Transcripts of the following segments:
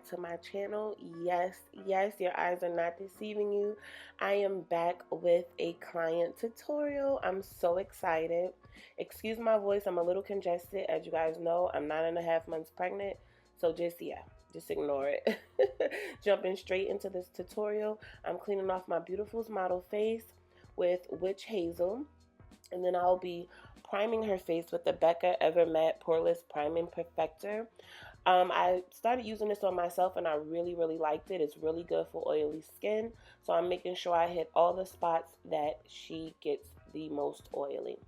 back to my channel. Yes, your eyes are not deceiving you. I am back with a client tutorial. I'm so excited. Excuse my voice, I'm a little congested. As you guys know, I'm 9.5 months pregnant, so just ignore it. Jumping straight into this tutorial, I'm cleaning off my beautiful model face with Witch Hazel, and then I'll be priming her face with the BECCA Ever Matte Poreless Priming Perfector. I started using this on myself and I really liked it. It's really good for oily skin, so I'm making sure I hit all the spots that she gets the most oily.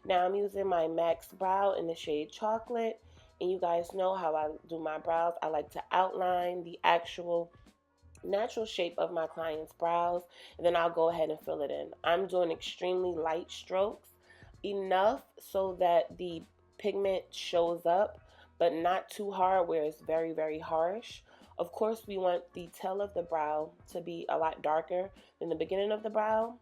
Now I'm using my Max Brow in the shade Chocolate, and you guys know how I do my brows. I like to outline the actual natural shape of my client's brows, and then I'll go ahead and fill it in. I'm doing extremely light strokes, enough so that the pigment shows up, but not too hard where it's very harsh. Of course, we want the tail of the brow to be a lot darker than the beginning of the brow,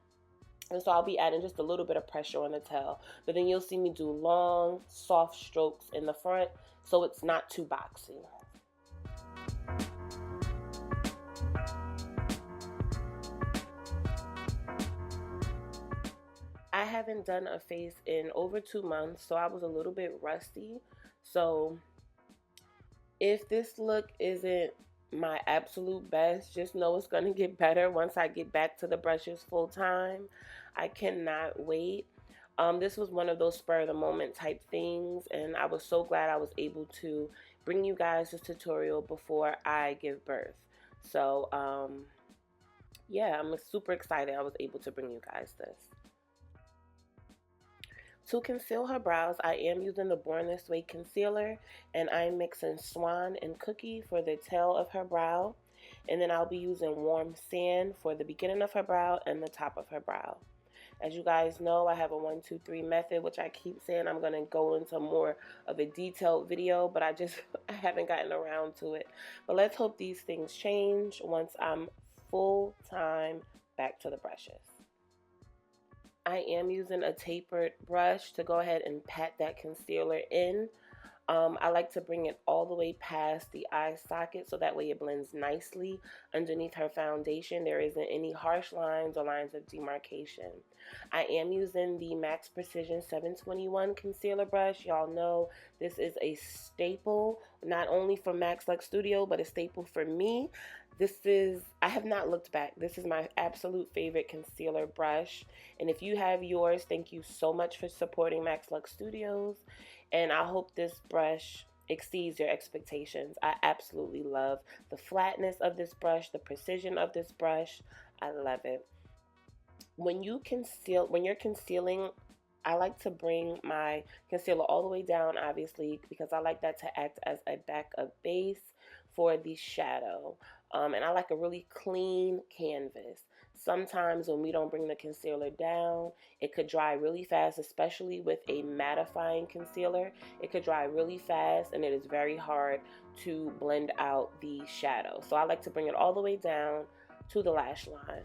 and so I'll be adding just a little bit of pressure on the tail, but then you'll see me do long soft strokes in the front so it's not too boxy. I haven't done a face in over 2 months, so I was a little bit rusty. So if this look isn't my absolute best, just know it's going to get better once I get back to the brushes full time. I cannot wait. This was one of those spur of the moment type things, and I was so glad I was able to bring you guys this tutorial before I give birth. So yeah, I'm super excited I was able to bring you guys this. To conceal her brows, I am using the Born This Way concealer, and I'm mixing Swan and Cookie for the tail of her brow, and then I'll be using Warm Sand for the beginning of her brow and the top of her brow. As you guys know, I have a 1, 2, 3 method, which I keep saying I'm going to go into more of a detailed video, but I haven't gotten around to it. But let's hope these things change once I'm full time back to the brushes. I am using a tapered brush to go ahead and pat that concealer in. I like to bring it all the way past the eye socket so that way it blends nicely underneath her foundation. There isn't any harsh lines or lines of demarcation. I am using the Max Precision 721 concealer brush. Y'all know this is a staple, not only for Max Luxe Studio, but a staple for me. I have not looked back. This is my absolute favorite concealer brush. And if you have yours, thank you so much for supporting Max Luxe Studios. And I hope this brush exceeds your expectations. I absolutely love the flatness of this brush, the precision of this brush. I love it. When you're concealing, I like to bring my concealer all the way down, obviously, because I like that to act as a backup base for the shadow. And I like a really clean canvas. Sometimes when we don't bring the concealer down, it could dry really fast, especially with a mattifying concealer. It could dry really fast and it is very hard to blend out the shadow. So I like to bring it all the way down to the lash line.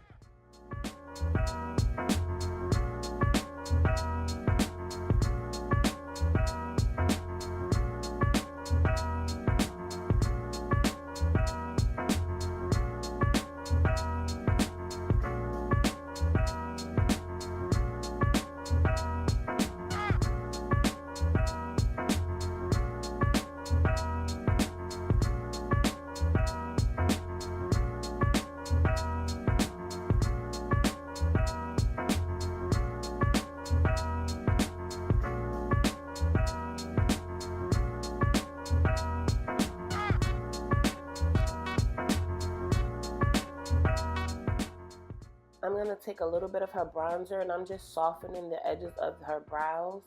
I'm going to take a little bit of her bronzer and I'm just softening the edges of her brows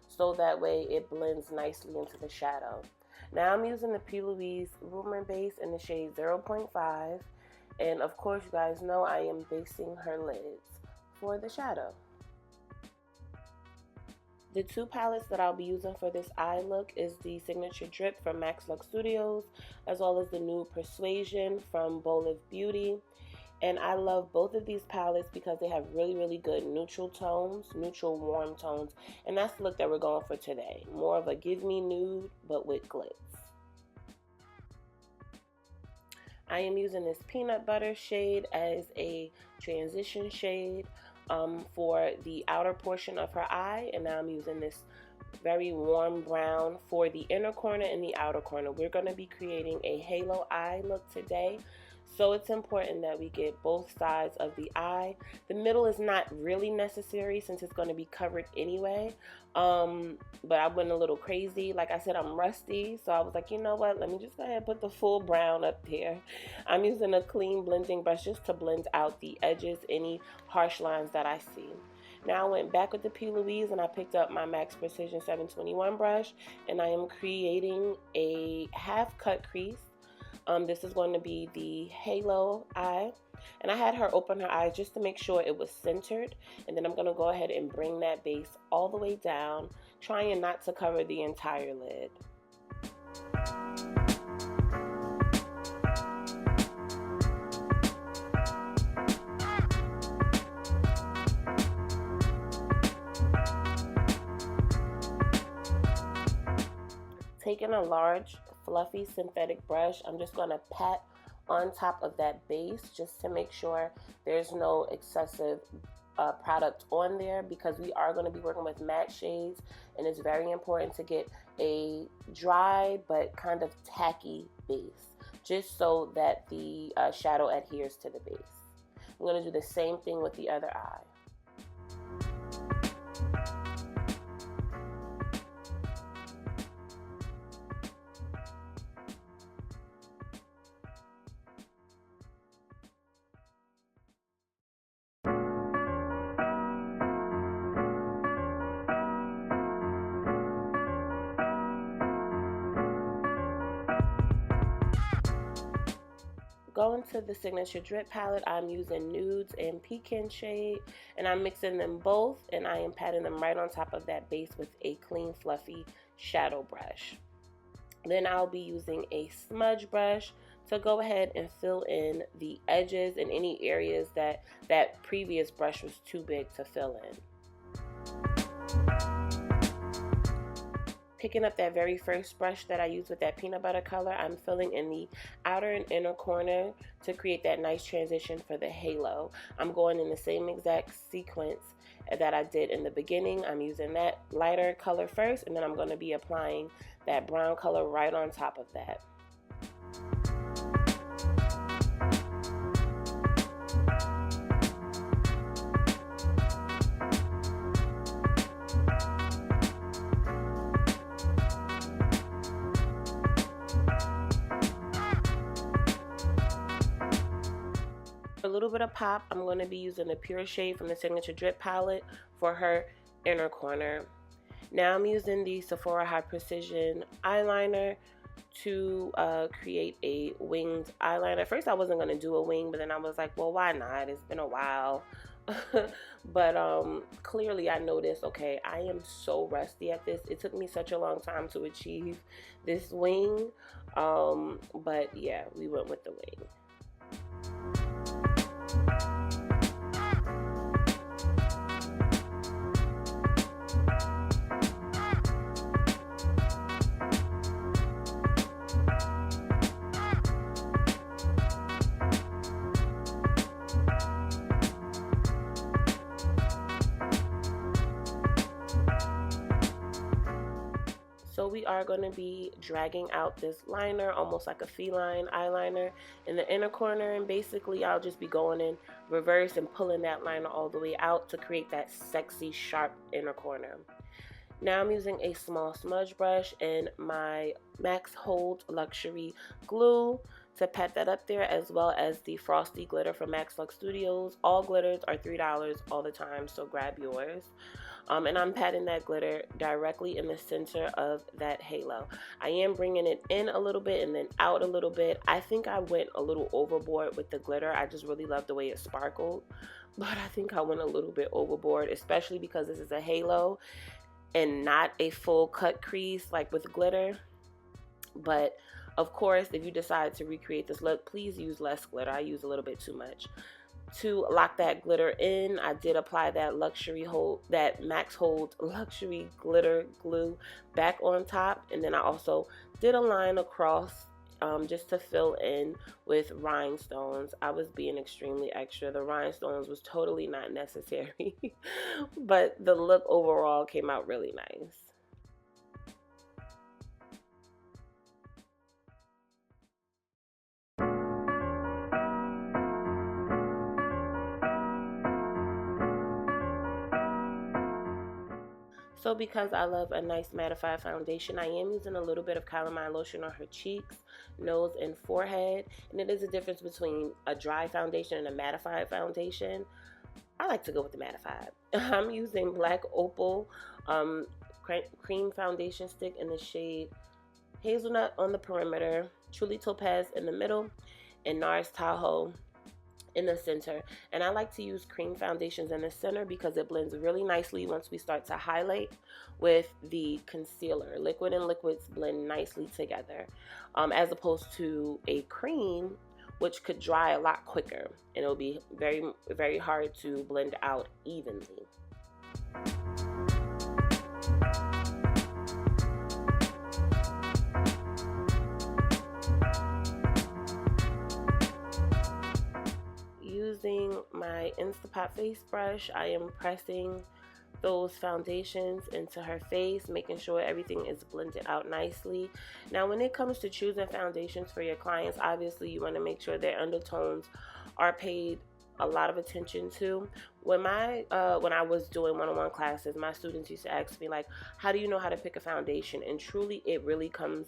so that way it blends nicely into the shadow. Now I'm using the P. Louise Rumor Base in the shade 0.5, and of course you guys know I am basing her lids for the shadow. The two palettes that I'll be using for this eye look is the Signature Drip from Max Luxe Studios, as well as the Nude Persuasion from Bolif Beauty. And I love both of these palettes because they have really good neutral tones, neutral warm tones. And that's the look that we're going for today. More of a give me nude, but with glitz. I am using this peanut butter shade as a transition shade for the outer portion of her eye, and now I'm using this very warm brown for the inner corner and the outer corner. We're going to be creating a halo eye look today, so it's important that we get both sides of the eye. The middle is not really necessary since it's going to be covered anyway, but I went a little crazy. Like I said, I'm rusty, so I was like, you know what, let me just go ahead and put the full brown up there. I'm using a clean blending brush just to blend out the edges, any harsh lines that I see. Now I went back with the P. Louise and I picked up my Max Precision 721 brush, and I am creating a half cut crease. This is going to be the halo eye, and I had her open her eyes just to make sure it was centered, and then I'm going to go ahead and bring that base all the way down, trying not to cover the entire lid. Taking a large fluffy synthetic brush, I'm just going to pat on top of that base just to make sure there's no excessive product on there, because we are going to be working with matte shades, and it's very important to get a dry but kind of tacky base just so that the shadow adheres to the base. I'm going to do the same thing with the other eye. Going to the Signature Drip palette, I'm using Nudes and Pecan shade, and I'm mixing them both, and I am patting them right on top of that base with a clean fluffy shadow brush. Then I'll be using a smudge brush to go ahead and fill in the edges and any areas that that previous brush was too big to fill in. Picking up that very first brush that I used with that peanut butter color, I'm filling in the outer and inner corner to create that nice transition for the halo. I'm going in the same exact sequence that I did in the beginning. I'm using that lighter color first, and then I'm going to be applying that brown color right on top of that. A little bit of pop, I'm going to be using the pure shade from the Signature Drip palette for her inner corner. Now I'm using the Sephora High Precision eyeliner to create a winged eyeliner. At first I wasn't going to do a wing, but then I was like, well, why not? It's been a while. But clearly I noticed, okay, I am so rusty at this. It took me such a long time to achieve this wing. But yeah, we went with the wing. So we are going to be dragging out this liner, almost like a feline eyeliner, in the inner corner, and basically I'll just be going in reverse and pulling that liner all the way out to create that sexy, sharp inner corner. Now I'm using a small smudge brush and my Max Hold Luxury Glue to pat that up there, as well as the Frosty Glitter from Max Lux Studios. All glitters are $3 all the time, so grab yours. And I'm patting that glitter directly in the center of that halo. I am bringing it in a little bit and then out a little bit. I think I went a little overboard with the glitter. I just really love the way it sparkled, but I think I went a little bit overboard, especially because this is a halo and not a full cut crease like with glitter. But of course, if you decide to recreate this look, please use less glitter. I use a little bit too much. To lock that glitter in, I did apply that Max Hold Luxury Glitter Glue back on top, and then I also did a line across just to fill in with rhinestones. I was being extremely extra. The rhinestones was totally not necessary, but the look overall came out really nice. So because I love a nice mattified foundation, I am using a little bit of Calamine lotion on her cheeks, nose, and forehead. And it is a difference between a dry foundation and a mattified foundation. I like to go with the mattified. I'm using Black Opal cream foundation stick in the shade Hazelnut on the perimeter, Truly Topaz in the middle, and NARS Tahoe in the center. And I like to use cream foundations in the center because it blends really nicely once we start to highlight with the concealer. Liquid and liquids blend nicely together, as opposed to a cream, which could dry a lot quicker and it'll be very, very hard to blend out evenly. Using my Instapot face brush, I am pressing those foundations into her face, making sure everything is blended out nicely. Now, when it comes to choosing foundations for your clients, obviously you want to make sure their undertones are paid a lot of attention to. When I was doing one-on-one classes, my students used to ask me, like, how do you know how to pick a foundation? And truly, it really comes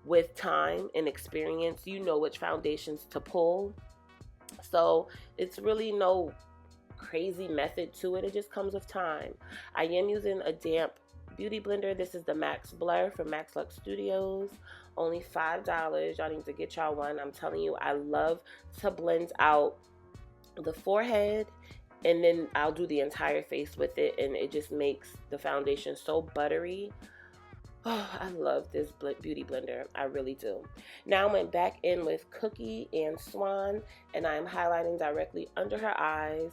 with time and experience. You know which foundations to pull. So it's really no crazy method to it. It just comes with time. I am using a damp beauty blender. This is the Max Blur from Max Lux Studios. Only $5. Y'all need to get y'all one. I'm telling you, I love to blend out the forehead, and then I'll do the entire face with it, and it just makes the foundation so buttery. Oh, I love this beauty blender. I really do. Now I went back in with Cookie and Swan, and I'm highlighting directly under her eyes.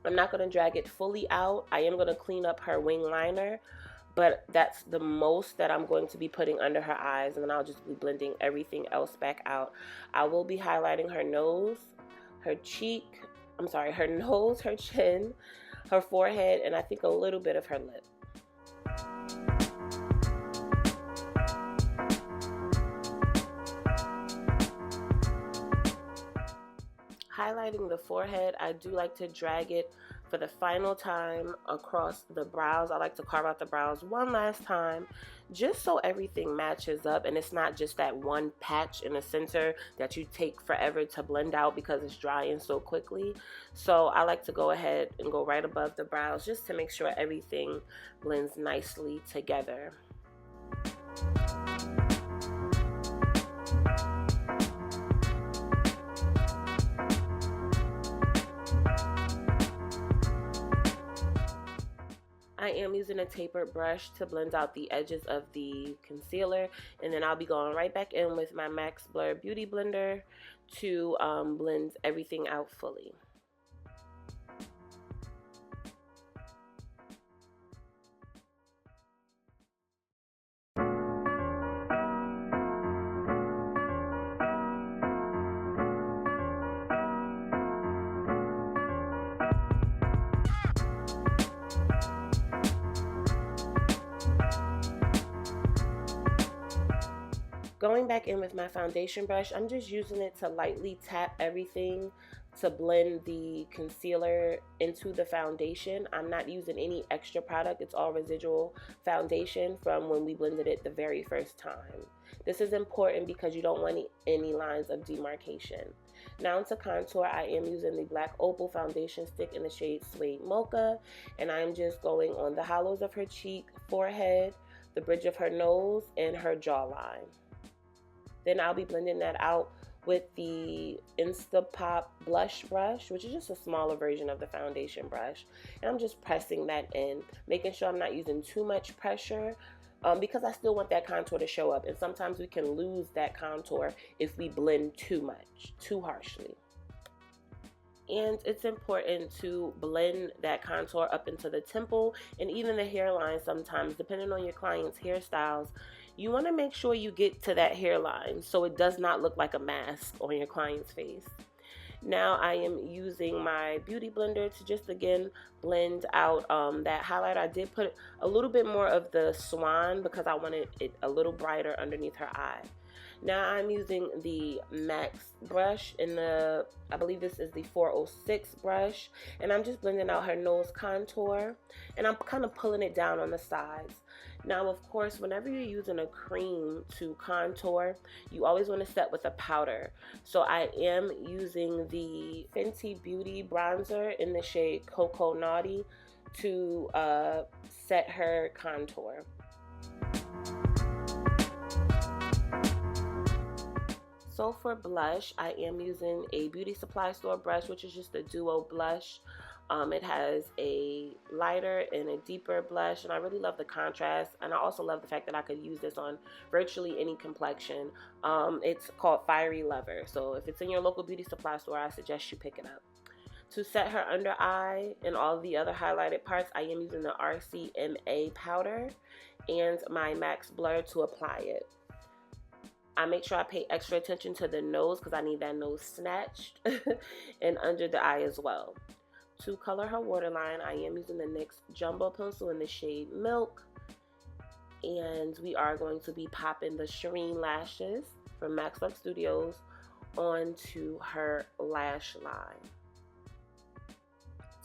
I'm not going to drag it fully out. I am going to clean up her wing liner, but that's the most that I'm going to be putting under her eyes, and then I'll just be blending everything else back out. I will be highlighting her nose, her cheek, her nose, her chin, her forehead, and I think a little bit of her lip. Highlighting the forehead, I do like to drag it for the final time across the brows. I like to carve out the brows one last time just so everything matches up and it's not just that one patch in the center that you take forever to blend out because it's drying so quickly. So I like to go ahead and go right above the brows just to make sure everything blends nicely together. I am using a tapered brush to blend out the edges of the concealer, and then I'll be going right back in with my Max Blur Beauty Blender to blend everything out fully. Going back in with my foundation brush, I'm just using it to lightly tap everything to blend the concealer into the foundation. I'm not using any extra product. It's all residual foundation from when we blended it the very first time. This is important because you don't want any lines of demarcation. Now to contour, I am using the Black Opal foundation stick in the shade Suede Mocha, and I'm just going on the hollows of her cheek, forehead, the bridge of her nose, and her jawline. Then I'll be blending that out with the Instapot blush brush, which is just a smaller version of the foundation brush. And I'm just pressing that in, making sure I'm not using too much pressure because I still want that contour to show up. And sometimes we can lose that contour if we blend too much, too harshly. And it's important to blend that contour up into the temple and even the hairline sometimes, depending on your client's hairstyles. You want to make sure you get to that hairline so it does not look like a mask on your client's face. Now I am using my beauty blender to just again blend out that highlighter. I did put a little bit more of the Swan because I wanted it a little brighter underneath her eye. Now I'm using the Max brush in the, I believe this is the 406 brush, and I'm just blending out her nose contour, and I'm kind of pulling it down on the sides. Now, of course, whenever you're using a cream to contour, you always want to set with a powder. So I am using the Fenty Beauty bronzer in the shade Cocoa Naughty to set her contour. So for blush, I am using a beauty supply store brush, which is just a duo blush. It has a lighter and a deeper blush, and I really love the contrast, and I also love the fact that I could use this on virtually any complexion. It's called Fiery Lover, so if it's in your local beauty supply store, I suggest you pick it up. To set her under eye and all the other highlighted parts, I am using the RCMA powder and my Max Blur to apply it. I make sure I pay extra attention to the nose because I need that nose snatched and under the eye as well. To color her waterline, I am using the NYX Jumbo Pencil in the shade Milk. And we are going to be popping the Shireen lashes from Max Love Studios onto her lash line.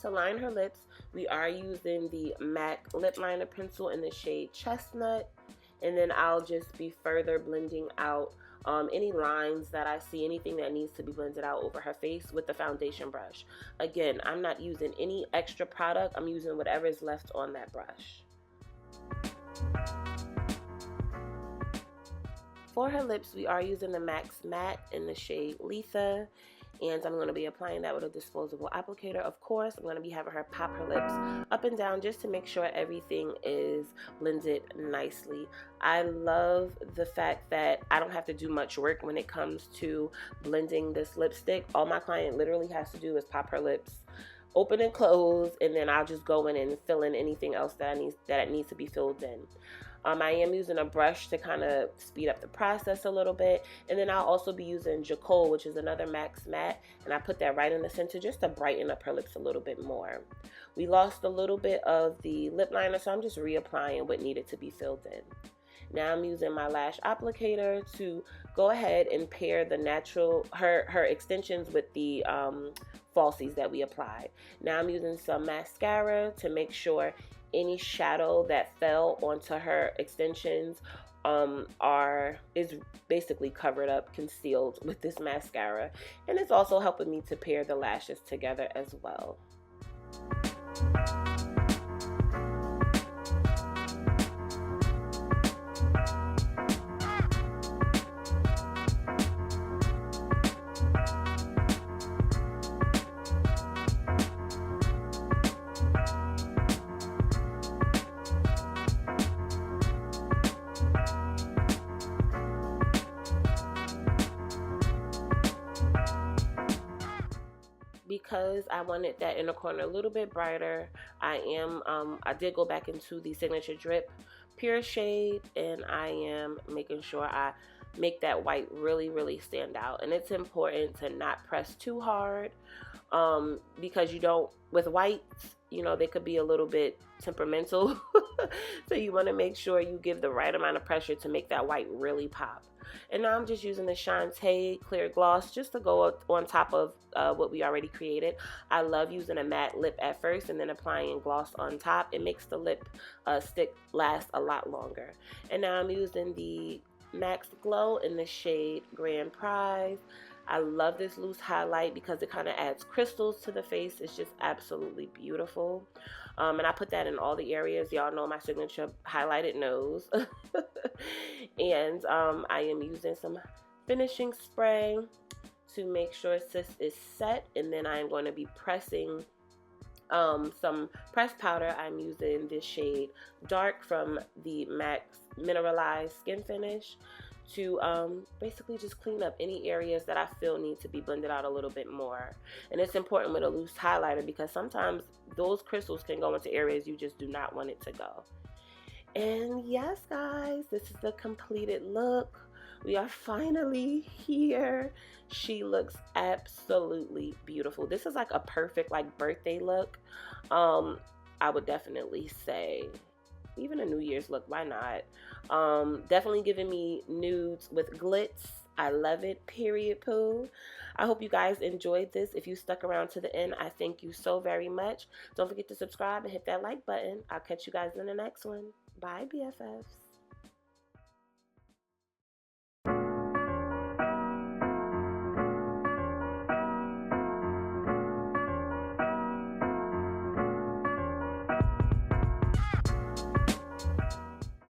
To line her lips, we are using the MAC Lip Liner Pencil in the shade Chestnut. And then I'll just be further blending out any lines that I see, anything that needs to be blended out over her face with the foundation brush. Again, I'm not using any extra product. I'm using whatever is left on that brush. For her lips, we are using the Max Matte in the shade Letha. And I'm going to be applying that with a disposable applicator. Of course, I'm going to be having her pop her lips up and down just to make sure everything is blended nicely. I love the fact that I don't have to do much work when it comes to blending this lipstick. All my client literally has to do is pop her lips open and close, and then I'll just go in and fill in anything else that it needs to be filled in. I am using a brush to kind of speed up the process a little bit. And then I'll also be using Jacole, which is another Max Matte. And I put that right in the center just to brighten up her lips a little bit more. We lost a little bit of the lip liner, so I'm just reapplying what needed to be filled in. Now I'm using my lash applicator to go ahead and pair the natural, her extensions with the falsies that we applied. Now I'm using some mascara to make sure any shadow that fell onto her extensions is basically covered up, concealed with this mascara. And it's also helping me to pair the lashes together as well. Because I wanted that inner corner a little bit brighter, I did go back into the Signature Drip Pure shade, and I am making sure I make that white really, really stand out. And it's important to not press too hard because with whites, they could be a little bit temperamental. So you want to make sure you give the right amount of pressure to make that white really pop. And now I'm just using the Shantae Clear Gloss just to go on top of what we already created. I love using a matte lip at first and then applying gloss on top. It makes the lip stick last a lot longer. And now I'm using the Max Glow in the shade Grand Prize. I love this loose highlight because it kind of adds crystals to the face. It's just absolutely beautiful. And I put that in all the areas. Y'all know my signature highlighted nose. And I am using some finishing spray to make sure this is set. And then I am going to be pressing some pressed powder. I'm using this shade Dark from the Max Mineralized Skin Finish to basically just clean up any areas that I feel need to be blended out a little bit more. And it's important with a loose highlighter because sometimes those crystals can go into areas you just do not want it to go. And yes, guys, this is the completed look. We are finally here. She looks absolutely beautiful. This is like a perfect like birthday look. I would definitely say even a New Year's look, why not? Definitely giving me nudes with glitz. I love it, period, poo. I hope you guys enjoyed this. If you stuck around to the end, I thank you so very much. Don't forget to subscribe and hit that like button. I'll catch you guys in the next one. Bye, BFFs.